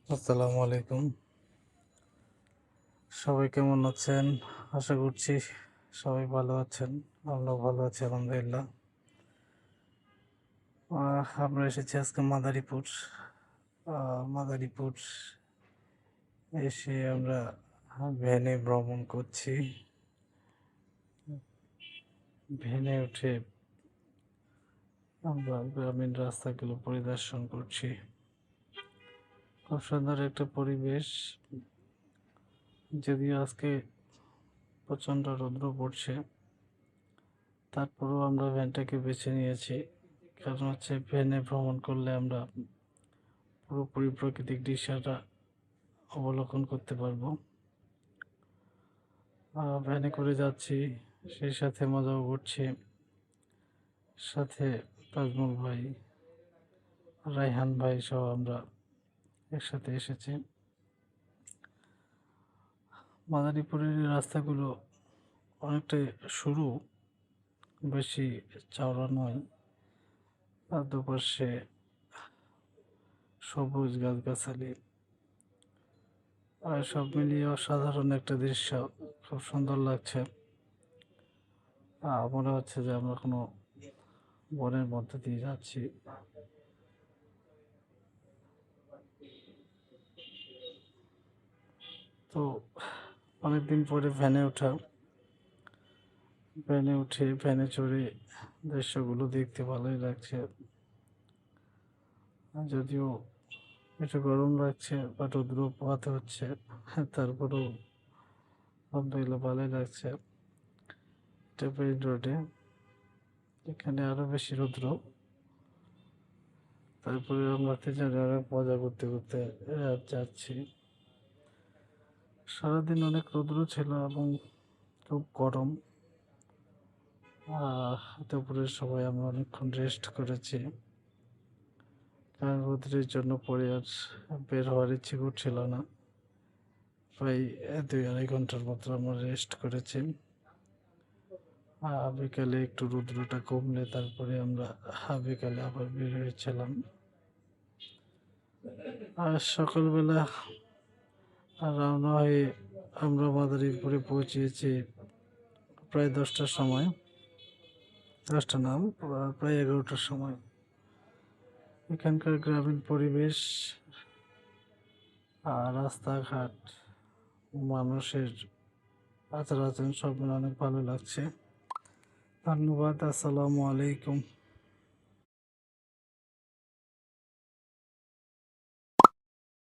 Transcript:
আসসালামু আলাইকুম। সবাই কেমন আছেন? আশা করছি সবাই ভালো আছেন। আমরাও ভালো আছি আলহামদুলিল্লাহ। আমরা এসেছি আজকে মাদারীপুর। মাদারীপুর এসে আমরা ভ্যানে ভ্রমণ করছি। ভ্যানে উঠে আমরা গ্রামীণ রাস্তাগুলো পরিদর্শন করছি। খুব সুন্দর একটা পরিবেশ। যদিও আজকে প্রচণ্ড রৌদ্র পড়ছে, তারপরেও আমরা ভ্যানটাকে বেছে নিয়েছি। কারণ হচ্ছে ভ্যানে ভ্রমণ করলে আমরা পুরোপুরি প্রাকৃতিক দৃশ্যটা অবলোকন করতে পারবো। ভ্যানে করে যাচ্ছি, সেই সাথে মজাও করছি। সাথে তাজমুল ভাই, রায়হান ভাই সহ আমরা একসাথে এসেছি। মাদারীপুরের রাস্তাগুলো অনেকটাই সরু, বেশি চওড়া নয়। আর দুপাশে সবুজ গাছগাছালি, আর সব মিলিয়ে অসাধারণ একটা দৃশ্য। খুব সুন্দর লাগছে। মনে হচ্ছে যে আমরা কোনো বনের মধ্যে দিয়ে যাচ্ছি। তো অনেকদিন পরে ভ্যানে উঠে ভ্যানে চড়ে দৃশ্যগুলো দেখতে ভালোই লাগছে। যদিও একটু গরম লাগছে বা রৌদ্র পোহাতে হচ্ছে, তারপরেও আলহামদুলিল্লাহ ভালোই লাগছে। এটা মেইন রোডে, এখানে আরো বেশি রৌদ্র। তারপরে আমরা তিনজনে অনেক মজা করতে করতে যাচ্ছি। সারাদিন অনেক রৌদ্র ছিল এবং খুব গরম। দুপুরের সময় আমরা অনেকক্ষণ রেস্ট করেছি, কারণ রৌদ্রের জন্য পরে আর বের হওয়ার ইচ্ছে করছিল না। প্রায় 2-2.5 ঘন্টার মতো আমরা রেস্ট করেছি। বিকালে একটু রৌদ্রটা কমলে তারপরে আমরা বিকালে আবার বের হয়েছিলাম। আর সকালবেলা রওনা হয়ে আমরা মাদারীপুরে পৌঁছেছি প্রায় 10টার সময়। 10টা না, প্রায় 11টার সময়। এখানকার গ্রামীণ পরিবেশ আর রাস্তাঘাট, মানুষের আচার আচরণ সব মিলে অনেক ভালো লাগছে। ধন্যবাদ। আসসালামু আলাইকুম।